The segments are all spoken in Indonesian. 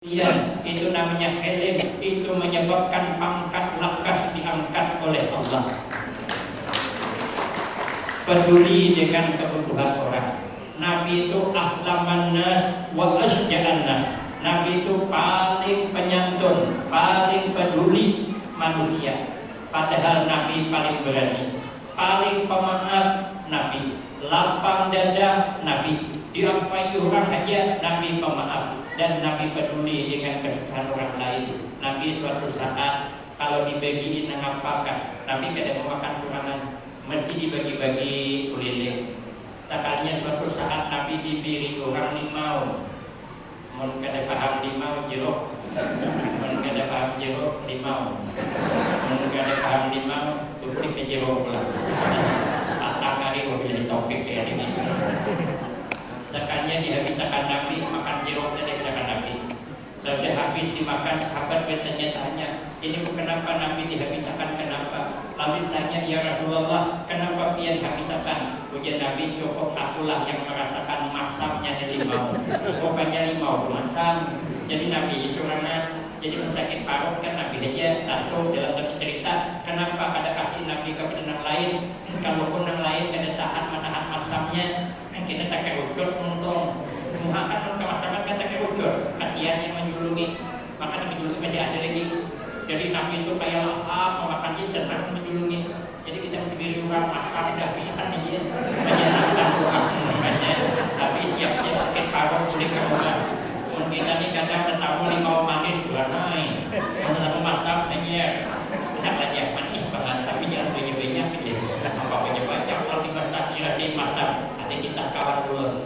Ya, itu namanya ilm, itu menyebabkan pangkat lakas diangkat oleh Allah. Peduli dengan kebutuhan orang. Nabi itu ahlaman nas wa asja'an nas. Nabi itu paling penyantun, paling peduli manusia. Padahal Nabi paling berani, paling pemaaf Nabi, lapang dada Nabi, diapai orang aja Nabi pemaaf. Dan Nabi peduli dengan kesusahan orang lain. Nabi suatu saat kalau dibagiin ngapakan, Nabi kada mau makan surangan, mesti dibagi-bagi kulele. Sekalinya suatu saat Nabi diberi orang limau, mun kada paham limau jeruk, mun kada paham jeruk limau, mun kada paham limau tutup ke jeruk pula. Atangari mau jadi topik kayak ini. Sekalinya dihabiskan Nabi makan jeruk dan dihabiskan Nabi. Sudah habis dimakan, sahabat bertanya-tanya, ini kenapa Nabi dihabiskan, kenapa? Lalu tanya, ya Rasulullah, kenapa pian habiskan? Ujian Nabi, cukup akulah yang merasakan masamnya dari limau. Pokoknya limau masam. Jadi Nabi surangan, jadi sakit parut kan Nabi aja satu dalam satu cerita. Kenapa ada kasih Nabi kepada yang lain? Kalaupun yang lain ada tahan menahan masamnya, kita tak kerucut untung. Semua akan masyarakat kan tak kerucut. Kasihan yang menjulungi, maka menjulungi masih ada lagi. Jadi Nabi itu kayak memakan senang menjulungi. Jadi kita berdiri orang masak tidak bisa kan aja. Hanya nak doa makanya. Tapi siap-siap sakit parut boleh kamu kan. Kita ni kadang tetamu limau manis dua naik. Tetamu masak hanya tidak banyak manis banget, tapi jangan banyak-banyak aja. Apa banyak-banyak kalau dimasak dirasa masak. Ada kisah kawan dulu.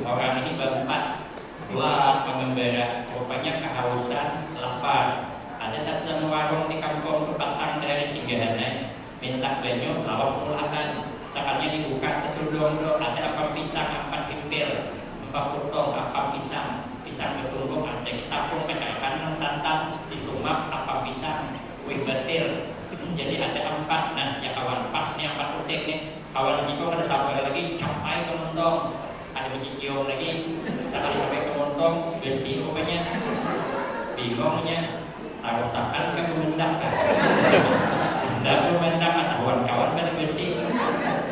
Orang ini berempat, dua pengembara, rupanya kehausan, lapar. Ada satu warung di kampung Petang dari Singgahana, minta banyu, lawas mulakan. Sekalinya dibuka ketudung, ada apa pisang, apa pimpil, apa potong, apa pisang. Pisang bertunggung, ada ditapung ke kanan santan, disumak apa pisang, kue betil. Jadi ada empat, nah ya kawan pasnya empat utik nih. Kawan itu ada sabar lagi, capai ke montong, ada mencium lagi, sekali sampai ke montong, besi rupanya, bingungnya, tarusakan ke pemendakan. Dan pemendakan, kawan-kawan pada besi,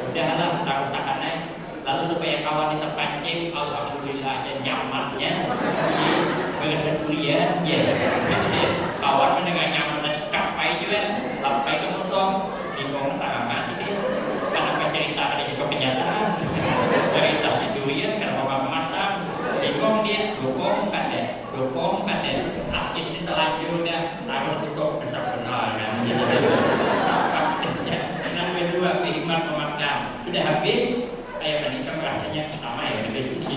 udahlah tarusakan naik. Lalu supaya kawan itu terpancing, alhamdulillah aja nyamannya, bahasa kuliah, ya. Kawan mendengar nyaman dan capai juga, sampai ke montong, bingung tangan masih dia. Kenapa cerita ada juga kenyataan? Ceritanya durian kenapa bapak masak? Bingung dia, dukung kan deh. Akhir ini terlanjur dah, harus tutup besar benar kan? Yang kedua kehidupan pemadam sudah habis. Ayo menikah rasanya sama ya habis. Jadi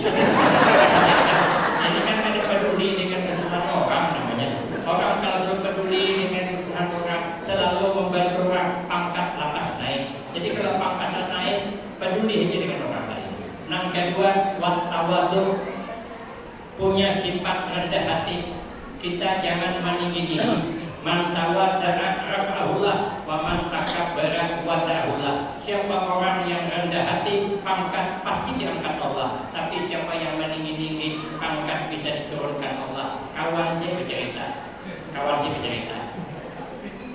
kan ada peduli dengan kesusahan orang namanya. Orang kalau sudah peduli dengan kesusahan orang selalu membantu orang pangkat lakas naik. Jadi kalau pangkat naik peduli aja dengan orang lain. Yang kedua wattawadhu, punya sifat rendah hati. Kita jangan meninggi-tinggi. Man tawadda'a rafa'ahullah wa man takabbara wada'ahullah. Siapa orang yang rendah hati, pangkat pasti diangkat Allah. Tapi siapa yang meninggi-tinggi, pangkat bisa diturunkan Allah. Kawan saya bercerita.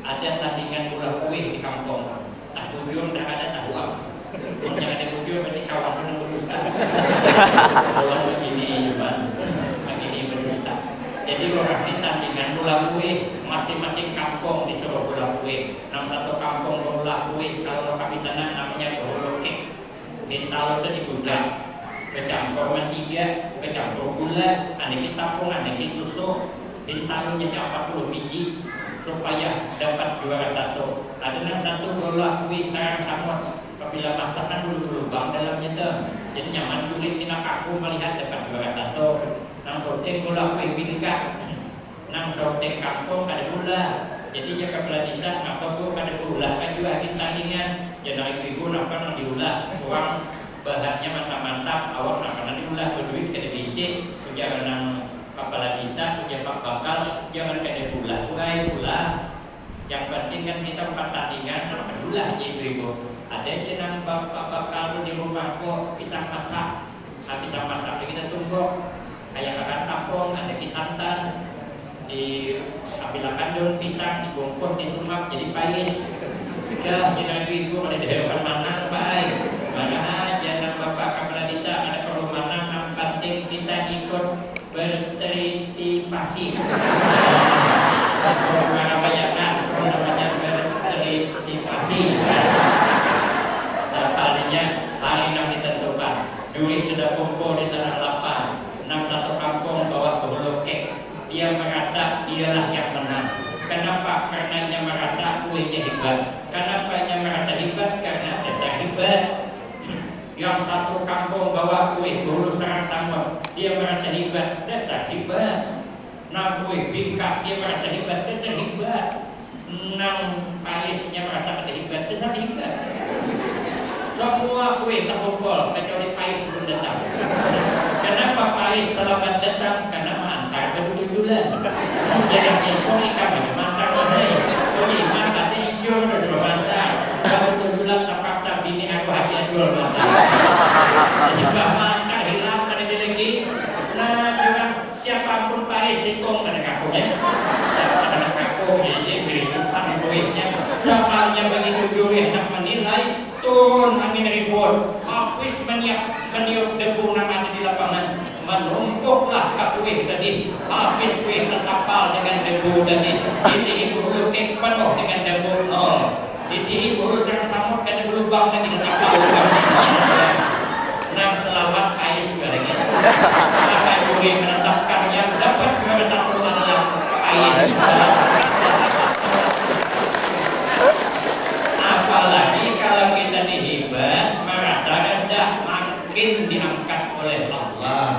Ada tandingan bola kue di kampung. Tak bujur, tak ada tak uang. Yang ada bujur berarti kawan yang berdusta. Kawan begini juga, begini berdusta. Jadi orang ini tandingan bola kue, masing-masing kampung disuruh bola kue. Yang satu kampung bola kue, kalau kami sana namanya bola kek. Bintalo itu digudak, kecampur mentiga, kecampur gula, ada tapung, ada susu. Bintalonya 40 biji supaya dapat juara satu. Ada yang satu bola kue sarang samut. Apabila masakan dulu lubang dalamnya tu, jadi nyaman kulit kita kaku melihat dapat juara satu. Nang sorting bola kue bingkak, nang sorting kampung ada gula. Jadi jika kepala desa apa tu ada gula kan juga kita tandingan. Jadi ibu nampak nang diulah, orang bahannya mantap-mantap, awak nak diulah berduit kada bisi, jangan nang kepala desa, pejabat bakal jangan kada gula. Yang penting kan kita empat tandingan, gula aja ibu. Ada jenang bapak kalau di rumah kok pisang masak, pisang masak kita tunggu. Kayak makan tapung, ada santan, diambilkan daun pisang, dibungkus, disumak jadi pais. Ya, jenang ibu ada di depan mana baik. Mana aja nang bapak kepala desa ada perlu mana yang penting kita ikut berteripasi. Orang banyakan, namanya berteripasi. Sekalinya hari yang ditentukan. Duit sudah kumpul di tanah lapang. Satu kampung bawa ke Hulu Kek. Dia merasa dialah yang menang. Kenapa? Karena dia merasa kuenya hebat. Kenapa dia merasa hebat? Karena desa hebat. Yang satu kampung bawa kue Hulu Serang Samot. Dia merasa hebat. Desa hebat. Nang kue Bingkak. Dia merasa hebat. Desa hebat. Nang Paisnya merasa hebat. Desa hebat. Semua kue terkumpul kecuali Pais belum datang. Kenapa Pais terlambat datang? Karena mantar berbulan. Jadi si kami mantar menai. Kami mantar hijau terus mantar. Kalau berbulan terpaksa bini aku hajat jual mantar. Jadi mantar hilang ada lagi. Nah, jangan siapapun Pais hitung pada kakunya. Pada kaku jadi beri sumpah kuenya. Siapa yang begitu juri hendak menilai. Turun angin ribut, habis meniup debu yang ada di lapangan, menumpuklah kue tadi, habis kue terkapal dengan debu tadi, titik Hulu Kek penuh dengan debu, titik Hulu Serang Samot ada berlubang lagi terkapal, nang selamat Pais lagi, maka kue menetapkannya dapat juara satu adalah Pais. Apalagi kalau kita dihebat merasa rendah makin diangkat oleh Allah.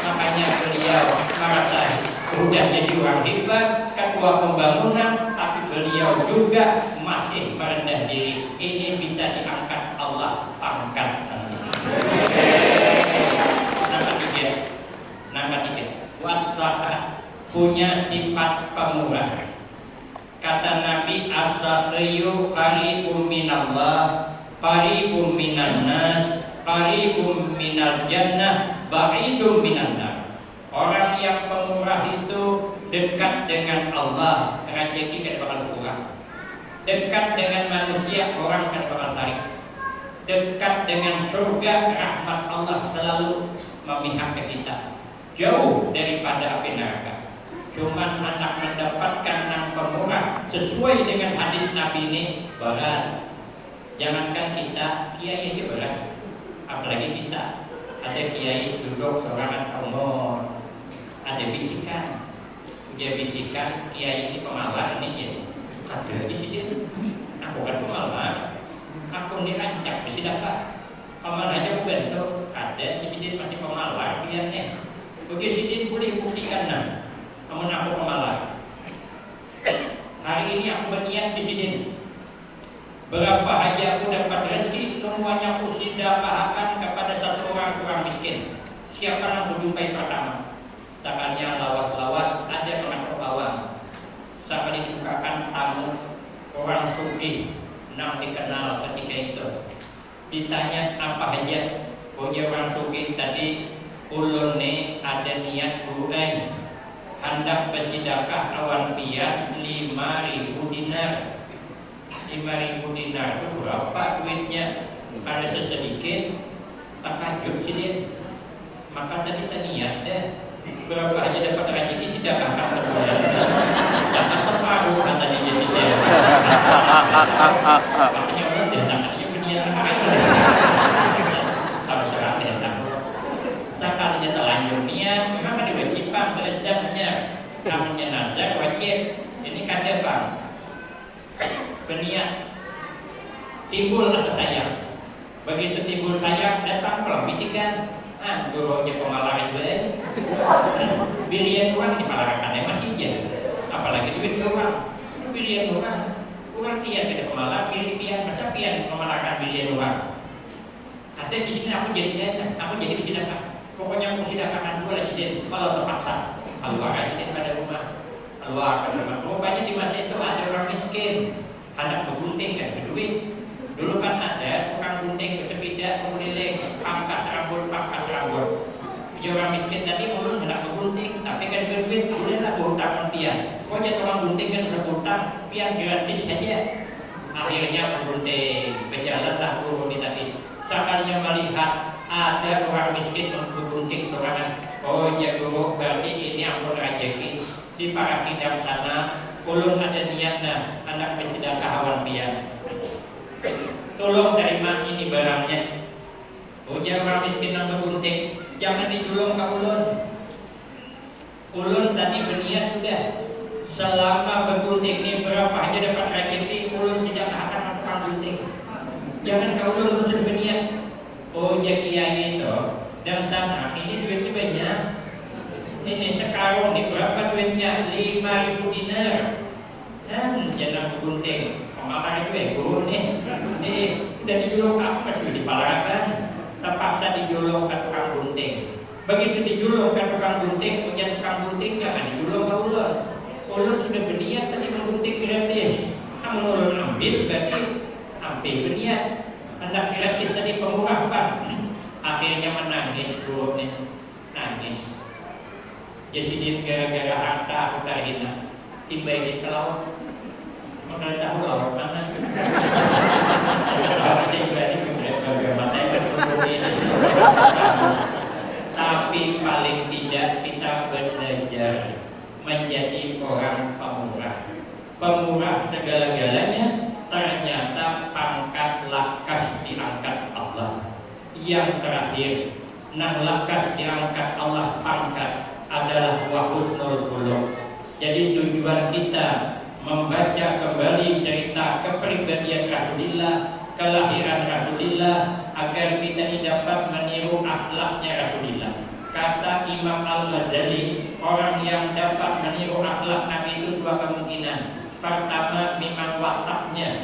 Makanya beliau merasa sudah jadi orang hebat, ketua pembangunan, tapi beliau juga masih merendah diri. Ini bisa diangkat Allah pangkat nanti. Nama tiga. Wasaha punya sifat pemurah. Kata Nabi as-sakhiyu qaribun minallah, qaribun minan nas, qaribun minal jannah, ba'idun minan nar. Orang yang pemurah itu dekat dengan Allah, rezeki kan bakal kurang. Dekat dengan manusia, orang kan bakal saling. Dekat dengan surga, rahmat Allah selalu memihak ke kita. Jauh daripada api neraka. Cuman anak mendapatkan nang pemurah sesuai dengan hadis Nabi ini berat. Jangankan kita, kiai aja berat. Apalagi kita. Ada kiai duduk seorang umur, ada bisikan. Dia bisikan kiai ini pemalas ini ya. Ada di sini. Aku kan pemalas. Aku dirancang di sini apa? Paman aja bentuk ada di sini masih pemalas dia nih. Begitu sini boleh buktikan nah. Namun aku pemalas. Hari ini aku berniat di sini. Berapa aja aku dapat rezeki, semuanya aku sedekahkan kepada satu orang miskin. Siapa yang berjumpai pertama? Sakannya lawas-lawas ada pengaku bawang. Sakan dibukakan tamu orang sugih yang dikenal ketika itu. Ditanya apa aja? Punya orang sugih tadi ulun nih ada niat buai. Hendak bersedekah awan piat 5.000 dinar. 5.000 dinar itu berapa duitnya? Kalau sedikit takajub sini. Maka tadi niat deh. Berapa aja dapat rezeki sedekahkan sebulan. Dapat separuh katanya dia sini. Makanya orang datangnya berniat harus serah datang. Sekalinya terlanjur niat, memang ada kewajiban beredamnya. Namanya nazar wajib. Ini kada bang. Berniat. Timbul rasa sayang. Begitu timbul sayang, datang pulang bisikan. Gurunya pemalaran gue. Bilian orang dipalarakannya masih aja. Apalagi duit orang. Bilian orang. Orang kian tidak pemalar, bilian masa kian memalarakan bilian orang. Ada di sini aku jadi di sini apa? Pokoknya aku silakan dulu lagi deh. Kalau terpaksa, keluar aja deh pada rumah. Keluar ke rumah. Rupanya di masa itu ada orang miskin, anak bergunting kan berduit. Dulu kan ada orang gunting bersepeda, keliling, pangkas rambut. Ya orang miskin tadi ulun hendak bergunting, tapi kan duit bolehlah berhutang pian. Kok jadi orang gunting kan berhutang, pian gratis saja. Akhirnya bergunting, berjalanlah guru ini tadi. Sekalinya melihat ada orang miskin bergunting sorangan. Oh ya guru, berarti ini ampun rezeki. Di para kidam sana, ulun ada niatnya anak bersedekah kawan pian. Tolong terima ini barangnya. Ujar orang miskin yang bergunting, jangan dijulung ke ulun. Ulun tadi berniat sudah, selama bergunting ini berapa aja dapat rezeki, ulun sejak akan melakukan gunting. Jangan ke ulun sudah berniat. Oh ya kiai itu, dan sana ini duitnya banyak. Ini sekarang ini berapa duitnya? 5.000 dinar. Dan jangan bergunting. Kemarin itu guru nih, udah dijulung apa sudah dipalarakan. Terpaksa dijulung ke tukang gunting. Begitu dijulung ke tukang gunting, punya tukang gunting jangan dijulung ke ulun. Ulun sudah berniat tadi menggunting gratis. Namun ulun ambil berarti ambil berniat. Hendak gratis tadi pemurahan. Akhirnya menangis gurunya, nangis. Jadi gara-gara harta udah hina, tiba di laut. Mana tahu laut mana? Lautnya juga di bagaimana ini. Tapi paling tidak kita belajar menjadi orang pemurah. Pemurah segala-galanya. Ternyata pangkat lakas diangkat Allah. Yang terakhir, nang lakas diangkat Allah pangkat adalah wa husnul khuluq. Jadi tujuan kita membaca kembali cerita kepribadian Rasulullah, kelahiran Rasulullah, agar kita dapat meniru akhlaknya Rasulullah. Kata Imam Al-Ghazali, orang yang dapat meniru akhlak Nabi itu dua kemungkinan. Pertama, memang wataknya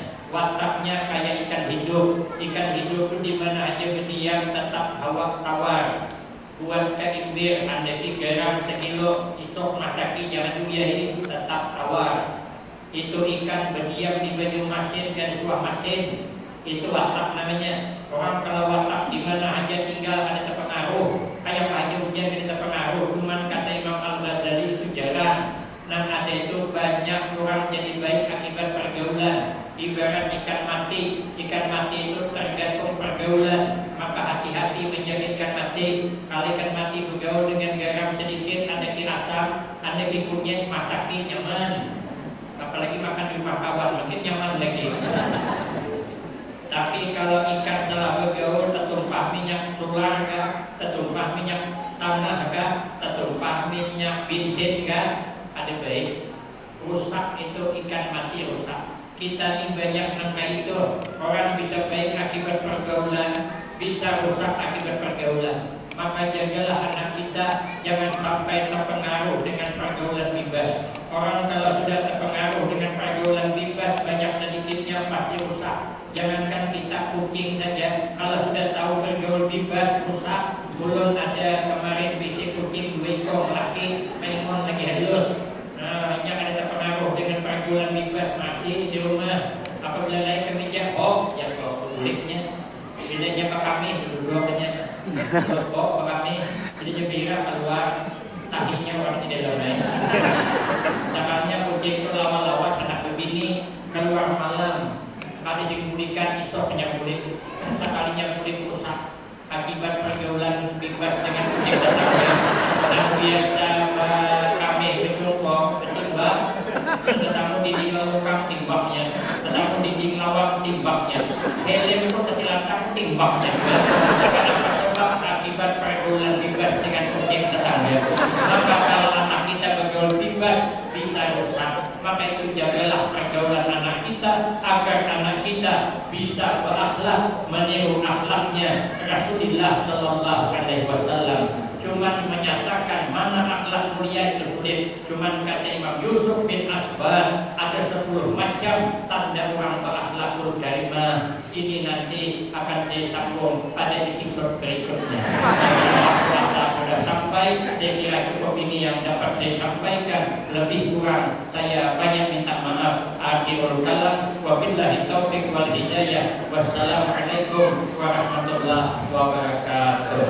kayak ikan hidup. Ikan hidup itu di mana aja berdiam tetap hawa tawar. Buat keimbir, anda garam sekilo, isok masaki jangan dibiayain, tetap tawar. Itu ikan berdiam di baju masin dan suah masin. Itu watak namanya. Orang kalau watak di mana aja tinggal ada terpengaruh. Kayak aja hujan ada terpengaruh. Cuman kata Imam Al-Ghazali itu jarang. Dan ada itu banyak orang jadi baik akibat pergaulan. Ibarat ikan mati itu tergantung pergaulan. Maka hati-hati menjaga ikan mati. Kalau ikan mati bergaul dengan garam sedikit, ada di asam, ada di kunyit, masaki nyaman. Apalagi makan di rumah kawan, makin nyaman lagi. Tapi kalau ikan telah bergaul, tertumpah minyak solar kah, tertumpah minyak tanah kah, tertumpah minyak bensin kah, ada baik. Rusak itu ikan mati rusak. Kita ini banyak angka itu. Orang bisa baik akibat pergaulan, bisa rusak akibat pergaulan. Maka jagalah anak kita jangan sampai terpengaruh dengan pergaulan bebas. Orang kalau sudah terpengaruh dengan pergaulan bebas, banyak sedikitnya pasti rusak. Jangankan kita kucing saja, kalau sudah tahu bergaul bebas rusak. Belum ada kemarin bisik kucing 2 ekor laki, maimon lagi halus. Nah, yang ada terpengaruh dengan pergaulan bebas masih di rumah. Apabila naik ke meja, oh, ya kok kulitnya. Bedanya Pak kami dua-duanya. Kok Pak kami, jadi jebira keluar, tahinya orang di dalamnya. Caranya kucing itu lawa-lawas anak begini keluar malam. Ada dibulikan isok punya kulit. Sekalinya kulit rusak akibat pergaulan bebas dengan kucing tetangga. Dan biasa kami berjumpa ketimbang, tetamu dinding lawang timbangnya, tetamu dinding lawang timbangnya. Helm itu kecilatan timbangnya. Kenapa sebab akibat pergaulan bebas dengan kucing tetangga. Maka kalau anak kita bergaul bebas bisa rusak. Maka itu jagalah pergaulan anak kita agar anak kita bisa berakhlak meniru akhlaknya Rasulullah Sallallahu Alaihi Wasallam. Cuman menyatakan mana akhlak mulia itu sulit. Cuman kata Imam Yusuf bin Asban ada 10 macam tanda orang berakhlakul karimah. Ini nanti akan saya sambung pada episode berikutnya. Rasa sudah sampai, saya kira cukup ini yang dapat saya sampaikan. Lebih kurang saya banyak minta maaf. Akhirul kalam, wabillahi taufiq wal hidayah. Wassalamualaikum warahmatullahi wabarakatuh.